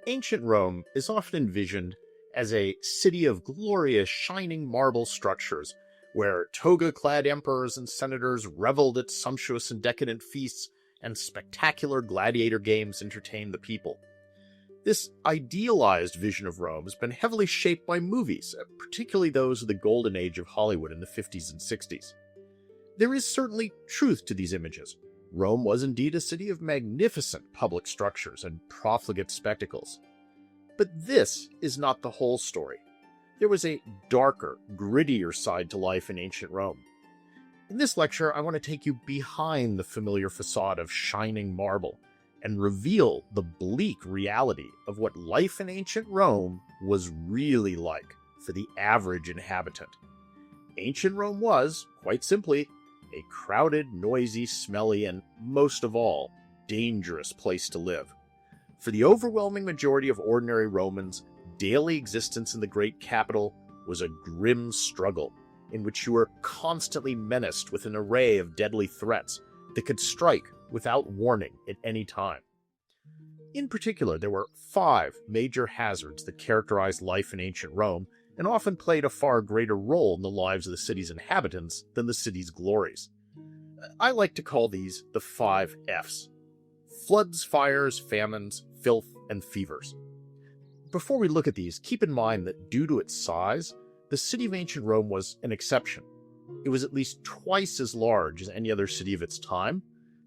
Ancient Rome is often envisioned as a city of glorious, shining marble structures, where toga-clad emperors and senators reveled at sumptuous and decadent feasts, and spectacular gladiator games entertained the people. This idealized vision of Rome has been heavily shaped by movies, particularly those of the golden age of Hollywood in the 50s and 60s. There is certainly truth to these images. Rome was indeed a city of magnificent public structures and profligate spectacles. But this is not the whole story. There was a darker, grittier side to life in ancient Rome. In this lecture, I want to take you behind the familiar facade of shining marble and reveal the bleak reality of what life in ancient Rome was really like for the average inhabitant. Ancient Rome was, quite simply, a crowded, noisy, smelly, and, most of all, dangerous place to live. For the overwhelming majority of ordinary Romans, daily existence in the great capital was a grim struggle in which you were constantly menaced with an array of deadly threats that could strike without warning at any time. In particular, there were 5 major hazards that characterized life in ancient Rome and often played a far greater role in the lives of the city's inhabitants than the city's glories. I like to call these the 5 Fs: floods, fires, famines, filth, and fevers. Before we look at these, keep in mind that due to its size, the city of ancient Rome was an exception. It was at least twice as large as any other city of its time.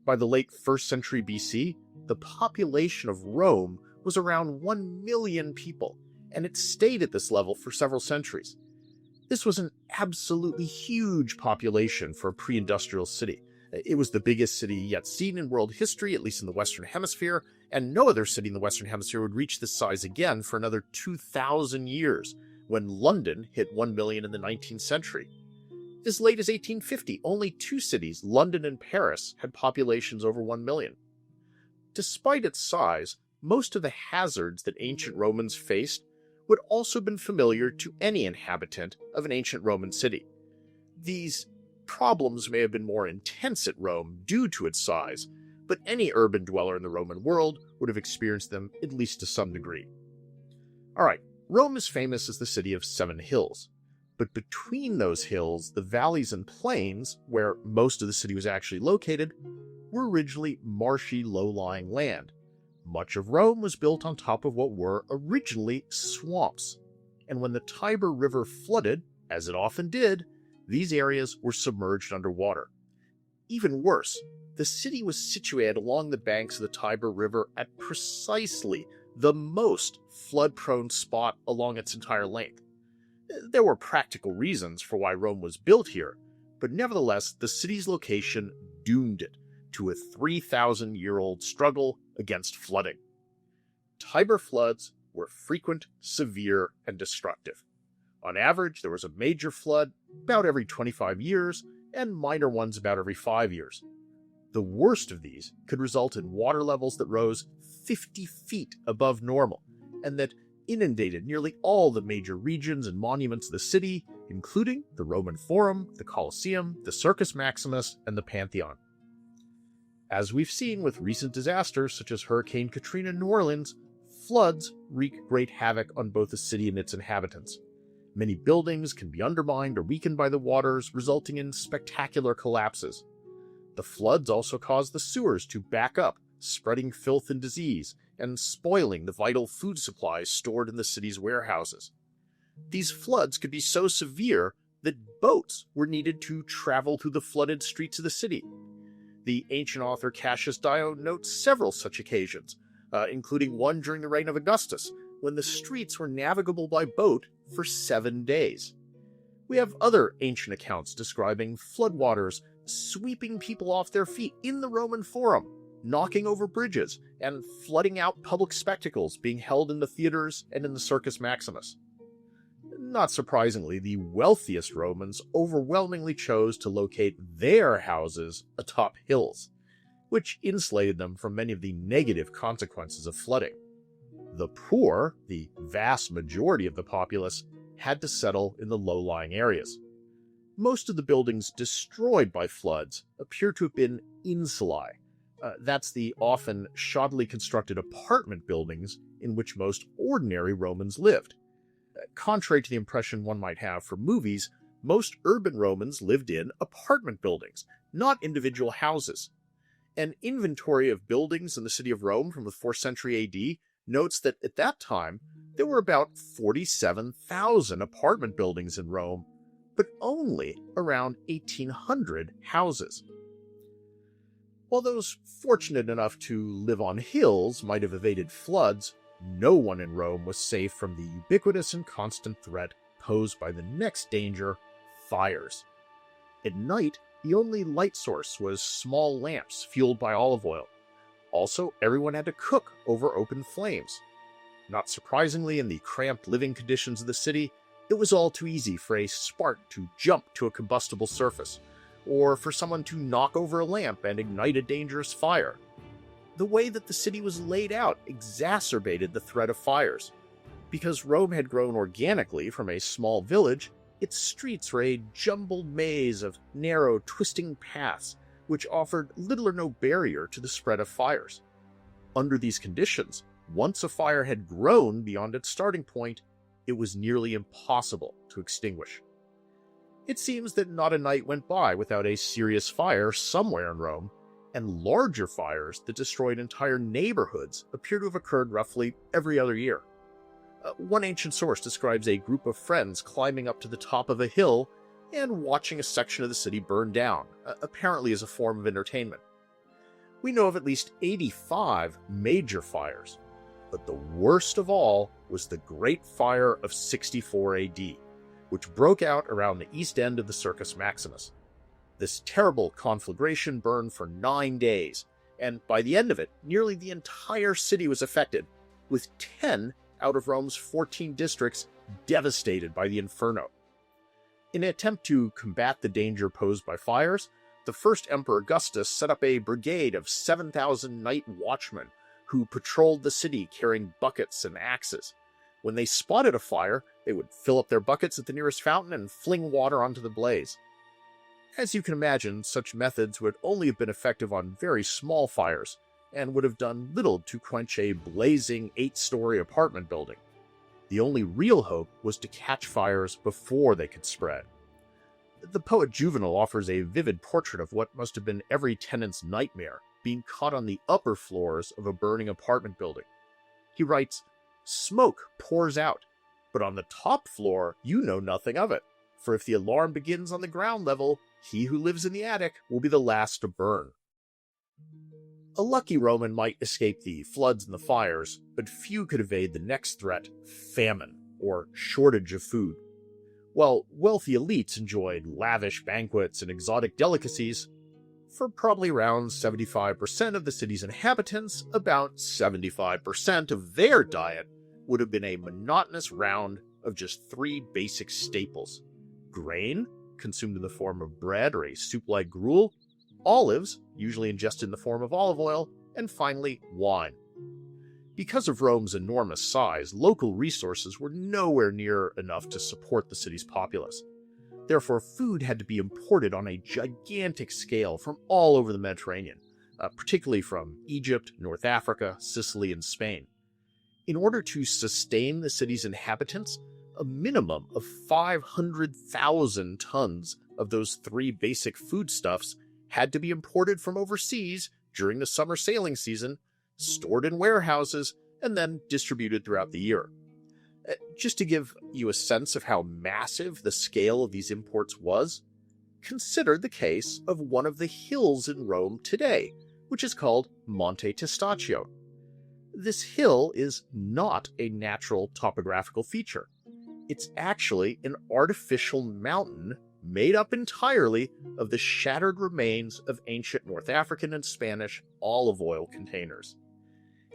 By the late 1st century BC, the population of Rome was around 1 million people, and it stayed at this level for several centuries. This was an absolutely huge population for a pre-industrial city. It was the biggest city yet seen in world history, at least in the Western Hemisphere, and no other city in the Western Hemisphere would reach this size again for another 2,000 years, when London hit 1 million in the 19th century. As late as 1850, only 2 cities, London and Paris, had populations over 1 million. Despite its size, most of the hazards that ancient Romans faced would also have been familiar to any inhabitant of an ancient Roman city. These problems may have been more intense at Rome due to its size, but any urban dweller in the Roman world would have experienced them at least to some degree. Alright, Rome is famous as the city of 7 hills, but between those hills, the valleys and plains, where most of the city was actually located, were originally marshy, low-lying land. Much of Rome was built on top of what were originally swamps, and when the Tiber River flooded, as it often did, these areas were submerged underwater. Even worse, the city was situated along the banks of the Tiber River at precisely the most flood-prone spot along its entire length. There were practical reasons for why Rome was built here, but nevertheless, the city's location doomed it to a 3,000-year-old struggle against flooding. Tiber floods were frequent, severe, and destructive. On average, there was a major flood about every 25 years, and minor ones about every 5 years. The worst of these could result in water levels that rose 50 feet above normal, and that inundated nearly all the major regions and monuments of the city, including the Roman Forum, the Colosseum, the Circus Maximus, and the Pantheon. As we've seen with recent disasters such as Hurricane Katrina in New Orleans, floods wreak great havoc on both the city and its inhabitants. Many buildings can be undermined or weakened by the waters, resulting in spectacular collapses. The floods also cause the sewers to back up, spreading filth and disease, and spoiling the vital food supplies stored in the city's warehouses. These floods could be so severe that boats were needed to travel through the flooded streets of the city. The ancient author Cassius Dio notes several such occasions, including one during the reign of Augustus, when the streets were navigable by boat for 7 days. We have other ancient accounts describing floodwaters sweeping people off their feet in the Roman Forum, knocking over bridges, and flooding out public spectacles being held in the theaters and in the Circus Maximus. Not surprisingly, the wealthiest Romans overwhelmingly chose to locate their houses atop hills, which insulated them from many of the negative consequences of flooding. The poor, the vast majority of the populace, had to settle in the low-lying areas. Most of the buildings destroyed by floods appear to have been insulae, That's the often shoddily constructed apartment buildings in which most ordinary Romans lived. Contrary to the impression one might have from movies, most urban Romans lived in apartment buildings, not individual houses. An inventory of buildings in the city of Rome from the 4th century AD notes that at that time there were about 47,000 apartment buildings in Rome, but only around 1,800 houses. While those fortunate enough to live on hills might have evaded floods, no one in Rome was safe from the ubiquitous and constant threat posed by the next danger, fires. At night, the only light source was small lamps fueled by olive oil. Also, everyone had to cook over open flames. Not surprisingly, in the cramped living conditions of the city, it was all too easy for a spark to jump to a combustible surface, or for someone to knock over a lamp and ignite a dangerous fire. The way that the city was laid out exacerbated the threat of fires. Because Rome had grown organically from a small village, its streets were a jumbled maze of narrow, twisting paths which offered little or no barrier to the spread of fires. Under these conditions, once a fire had grown beyond its starting point, it was nearly impossible to extinguish. It seems that not a night went by without a serious fire somewhere in Rome, and larger fires that destroyed entire neighborhoods appear to have occurred roughly every other year. One ancient source describes a group of friends climbing up to the top of a hill and watching a section of the city burn down, apparently as a form of entertainment. We know of at least 85 major fires, but the worst of all was the Great Fire of 64 AD, which broke out around the east end of the Circus Maximus. This terrible conflagration burned for 9 days, and by the end of it, nearly the entire city was affected, with 10 out of Rome's 14 districts devastated by the inferno. In an attempt to combat the danger posed by fires, the first Emperor Augustus set up a brigade of 7,000 night watchmen who patrolled the city carrying buckets and axes. When they spotted a fire, they would fill up their buckets at the nearest fountain and fling water onto the blaze. As you can imagine, such methods would only have been effective on very small fires, and would have done little to quench a blazing 8-story apartment building. The only real hope was to catch fires before they could spread. The poet Juvenal offers a vivid portrait of what must have been every tenant's nightmare, being caught on the upper floors of a burning apartment building. He writes, "Smoke pours out, but on the top floor you know nothing of it, for if the alarm begins on the ground level, he who lives in the attic will be the last to burn." A lucky Roman might escape the floods and the fires, but few could evade the next threat, famine, or shortage of food. While wealthy elites enjoyed lavish banquets and exotic delicacies, for probably around 75% of the city's inhabitants, about 75% of their diet would have been a monotonous round of just 3 basic staples: grain, consumed in the form of bread or a soup-like gruel, olives, usually ingested in the form of olive oil, and finally, wine. Because of Rome's enormous size, local resources were nowhere near enough to support the city's populace. Therefore, food had to be imported on a gigantic scale from all over the Mediterranean, particularly from Egypt, North Africa, Sicily, and Spain. In order to sustain the city's inhabitants, a minimum of 500,000 tons of those 3 basic foodstuffs had to be imported from overseas during the summer sailing season, stored in warehouses, and then distributed throughout the year. Just to give you a sense of how massive the scale of these imports was, consider the case of one of the hills in Rome today, which is called Monte Testaccio. This hill is not a natural topographical feature. It's actually an artificial mountain made up entirely of the shattered remains of ancient North African and Spanish olive oil containers.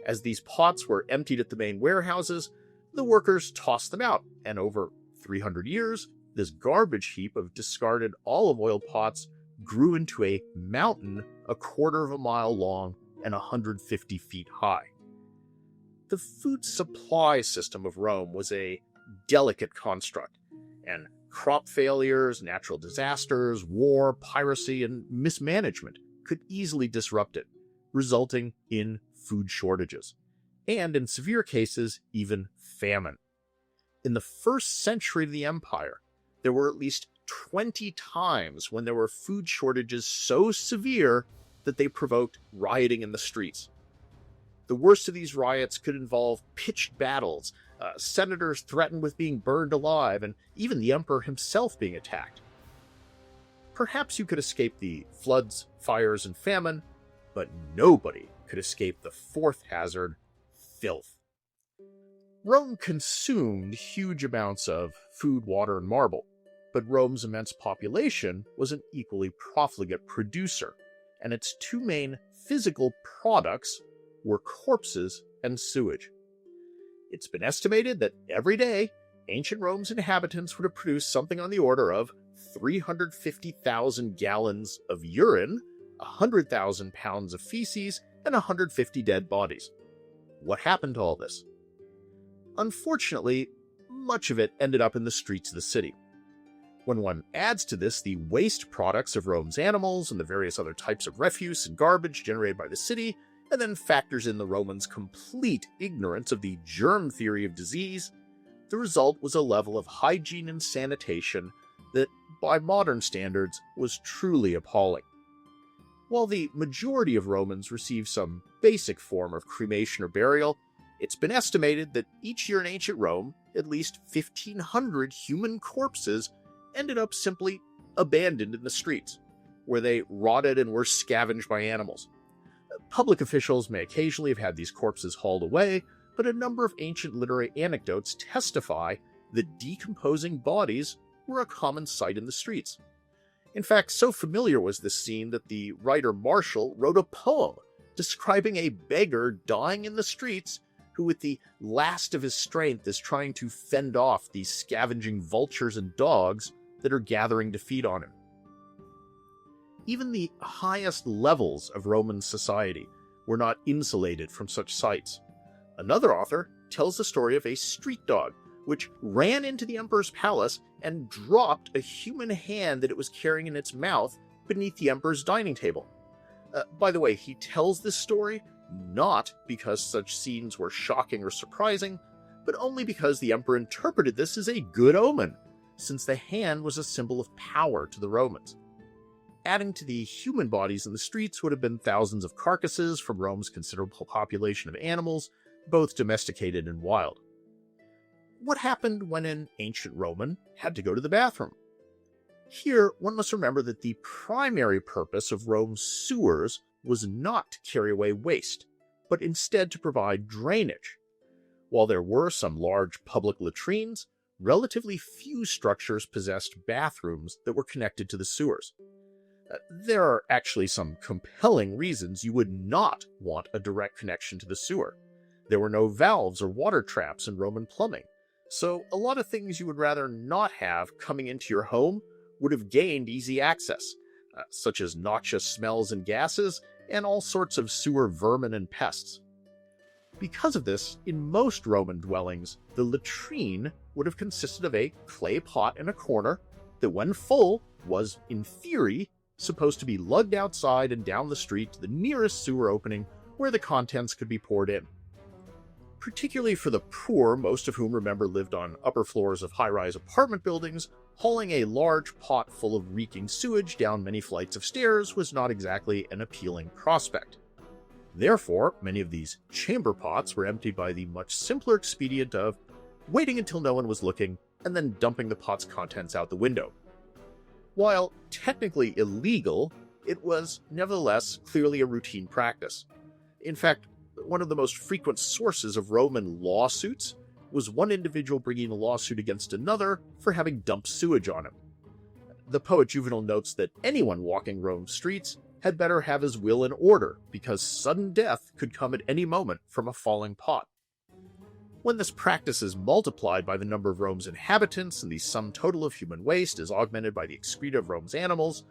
As these pots were emptied at the main warehouses, the workers tossed them out, and over 300 years, this garbage heap of discarded olive oil pots grew into a mountain a quarter of a mile long and 150 feet high. The food supply system of Rome was a delicate construct, and crop failures, natural disasters, war, piracy, and mismanagement could easily disrupt it, resulting in food shortages, and in severe cases, even famine. In the first century of the empire, there were at least 20 times when there were food shortages so severe that they provoked rioting in the streets. The worst of these riots could involve pitched battles, senators threatened with being burned alive, and even the emperor himself being attacked. Perhaps you could escape the floods, fires, and famine, but nobody could escape the fourth hazard, filth. Rome consumed huge amounts of food, water, and marble, but Rome's immense population was an equally profligate producer, and its two main physical products were corpses and sewage. It's been estimated that every day, ancient Rome's inhabitants would have produced something on the order of 350,000 gallons of urine, 100,000 pounds of feces, and 150 dead bodies. What happened to all this? Unfortunately, much of it ended up in the streets of the city. When one adds to this the waste products of Rome's animals and the various other types of refuse and garbage generated by the city, and then factors in the Romans' complete ignorance of the germ theory of disease, the result was a level of hygiene and sanitation that, by modern standards, was truly appalling. While the majority of Romans received some basic form of cremation or burial, it's been estimated that each year in ancient Rome, at least 1,500 human corpses ended up simply abandoned in the streets, where they rotted and were scavenged by animals. Public officials may occasionally have had these corpses hauled away, but a number of ancient literary anecdotes testify that decomposing bodies were a common sight in the streets. In fact, so familiar was this scene that the writer Martial wrote a poem describing a beggar dying in the streets who, with the last of his strength, is trying to fend off these scavenging vultures and dogs that are gathering to feed on him. Even the highest levels of Roman society were not insulated from such sights. Another author tells the story of a street dog, which ran into the emperor's palace and dropped a human hand that it was carrying in its mouth beneath the emperor's dining table. By the way, he tells this story not because such scenes were shocking or surprising, but only because the emperor interpreted this as a good omen, since the hand was a symbol of power to the Romans. Adding to the human bodies in the streets would have been thousands of carcasses from Rome's considerable population of animals, both domesticated and wild. What happened when an ancient Roman had to go to the bathroom? Here, one must remember that the primary purpose of Rome's sewers was not to carry away waste, but instead to provide drainage. While there were some large public latrines, relatively few structures possessed bathrooms that were connected to the sewers. There are actually some compelling reasons you would not want a direct connection to the sewer. There were no valves or water traps in Roman plumbing, so a lot of things you would rather not have coming into your home would have gained easy access, such as noxious smells and gases, and all sorts of sewer vermin and pests. Because of this, in most Roman dwellings, the latrine would have consisted of a clay pot in a corner that, when full, was, in theory, supposed to be lugged outside and down the street to the nearest sewer opening where the contents could be poured in. Particularly for the poor, most of whom remember lived on upper floors of high-rise apartment buildings, hauling a large pot full of reeking sewage down many flights of stairs was not exactly an appealing prospect. Therefore, many of these chamber pots were emptied by the much simpler expedient of waiting until no one was looking and then dumping the pot's contents out the window. While technically illegal, it was nevertheless clearly a routine practice. In fact, one of the most frequent sources of Roman lawsuits was one individual bringing a lawsuit against another for having dumped sewage on him. The poet Juvenal notes that anyone walking Rome's streets had better have his will in order, because sudden death could come at any moment from a falling pot. When this practice is multiplied by the number of Rome's inhabitants and the sum total of human waste is augmented by the excreta of Rome's animals,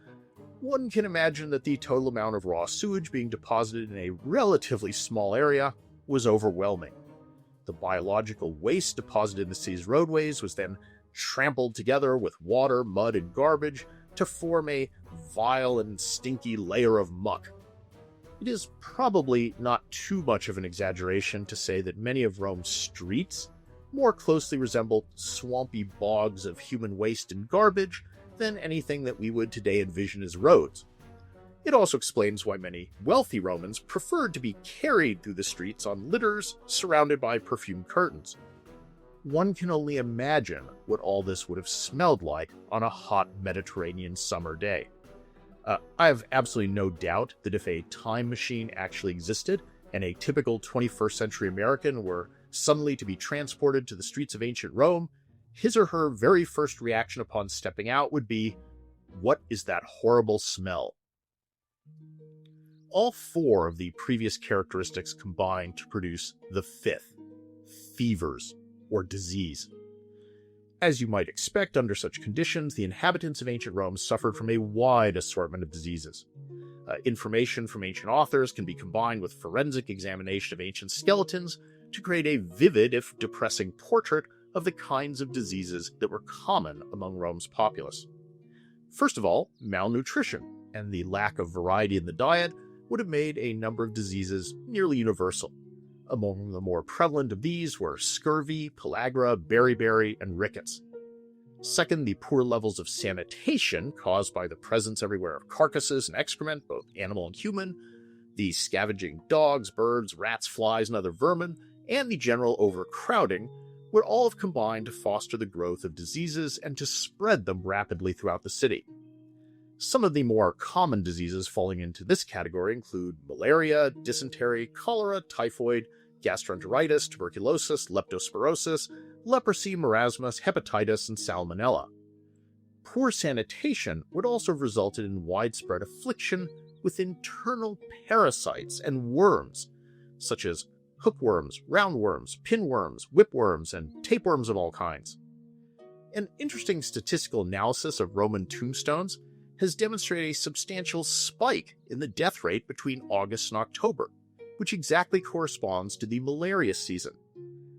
one can imagine that the total amount of raw sewage being deposited in a relatively small area was overwhelming. The biological waste deposited in the city's roadways was then trampled together with water, mud, and garbage to form a vile and stinky layer of muck. It is probably not too much of an exaggeration to say that many of Rome's streets more closely resembled swampy bogs of human waste and garbage than anything that we would today envision as roads. It also explains why many wealthy Romans preferred to be carried through the streets on litters surrounded by perfumed curtains. One can only imagine what all this would have smelled like on a hot Mediterranean summer day. I have absolutely no doubt that if a time machine actually existed and a typical 21st century American were suddenly to be transported to the streets of ancient Rome, his or her very first reaction upon stepping out would be, "What is that horrible smell?" All four of the previous characteristics combine to produce the fifth, fevers, or disease. As you might expect under such conditions, the inhabitants of ancient Rome suffered from a wide assortment of diseases. Information from ancient authors can be combined with forensic examination of ancient skeletons to create a vivid, if depressing, portrait of the kinds of diseases that were common among Rome's populace. First of all, malnutrition and the lack of variety in the diet would have made a number of diseases nearly universal. Among the more prevalent of these were scurvy, pellagra, beriberi, and rickets. Second, the poor levels of sanitation caused by the presence everywhere of carcasses and excrement, both animal and human, the scavenging dogs, birds, rats, flies, and other vermin, and the general overcrowding would all have combined to foster the growth of diseases and to spread them rapidly throughout the city. Some of the more common diseases falling into this category include malaria, dysentery, cholera, typhoid, gastroenteritis, tuberculosis, leptospirosis, leprosy, marasmus, hepatitis, and salmonella. Poor sanitation would also have resulted in widespread affliction with internal parasites and worms, such as hookworms, roundworms, pinworms, whipworms, and tapeworms of all kinds. An interesting statistical analysis of Roman tombstones has demonstrated a substantial spike in the death rate between August and October, which exactly corresponds to the malaria season.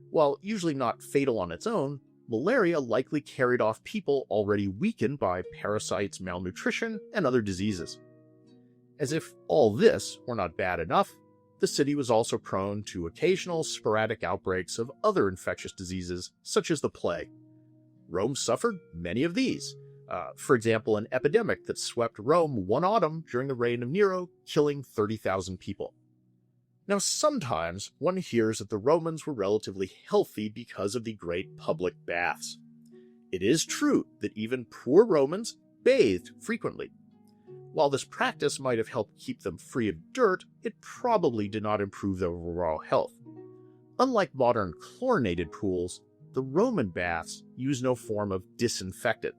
While usually not fatal on its own, malaria likely carried off people already weakened by parasites, malnutrition, and other diseases. As if all this were not bad enough, the city was also prone to occasional sporadic outbreaks of other infectious diseases, such as the plague. Rome suffered many of these. For example, an epidemic that swept Rome one autumn during the reign of Nero, killing 30,000 people. Now, sometimes one hears that the Romans were relatively healthy because of the great public baths. It is true that even poor Romans bathed frequently. While this practice might have helped keep them free of dirt, it probably did not improve their overall health. Unlike modern chlorinated pools, the Roman baths use no form of disinfectant,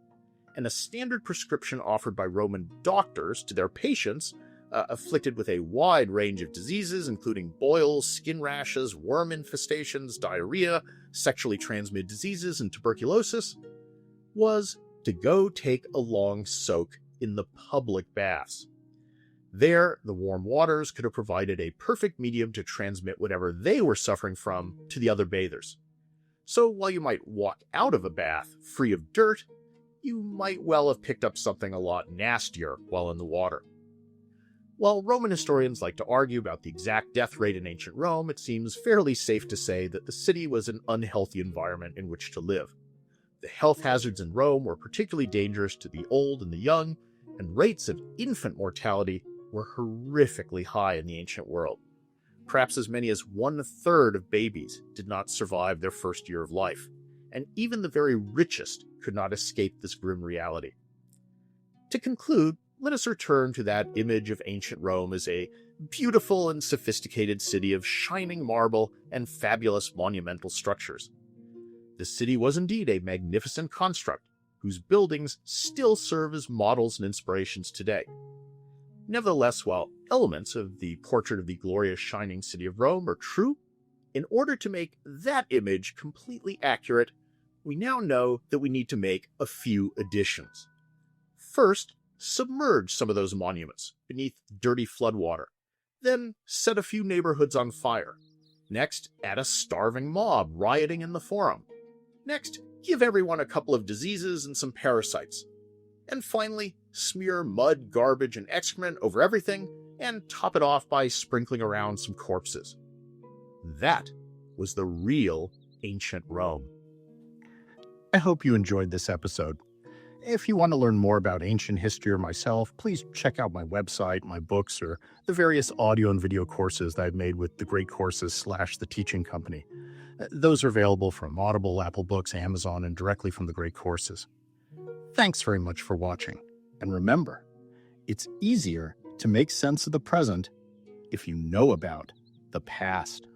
and a standard prescription offered by Roman doctors to their patients afflicted with a wide range of diseases, including boils, skin rashes, worm infestations, diarrhea, sexually transmitted diseases, and tuberculosis, was to go take a long soak in the public baths. There, the warm waters could have provided a perfect medium to transmit whatever they were suffering from to the other bathers. So while you might walk out of a bath free of dirt, you might well have picked up something a lot nastier while in the water. While Roman historians like to argue about the exact death rate in ancient Rome, it seems fairly safe to say that the city was an unhealthy environment in which to live. The health hazards in Rome were particularly dangerous to the old and the young, and rates of infant mortality were horrifically high in the ancient world. Perhaps as many as 1/3 of babies did not survive their first year of life, and even the very richest could not escape this grim reality. To conclude, let us return to that image of ancient Rome as a beautiful and sophisticated city of shining marble and fabulous monumental structures. The city was indeed a magnificent construct, whose buildings still serve as models and inspirations today. Nevertheless, while elements of the portrait of the glorious shining city of Rome are true, in order to make that image completely accurate, we now know that we need to make a few additions. First, submerge some of those monuments beneath dirty floodwater. Then set a few neighborhoods on fire. Next, add a starving mob rioting in the forum. Next, give everyone a couple of diseases and some parasites. And finally, smear mud, garbage, and excrement over everything and top it off by sprinkling around some corpses. That was the real ancient Rome. I hope you enjoyed this episode. If you want to learn more about ancient history or myself, please check out my website, my books, or the various audio and video courses that I've made with the Great Courses / The Teaching Company. Those are available from Audible, Apple Books, Amazon, and directly from the Great Courses. Thanks very much for watching. And remember, it's easier to make sense of the present if you know about the past.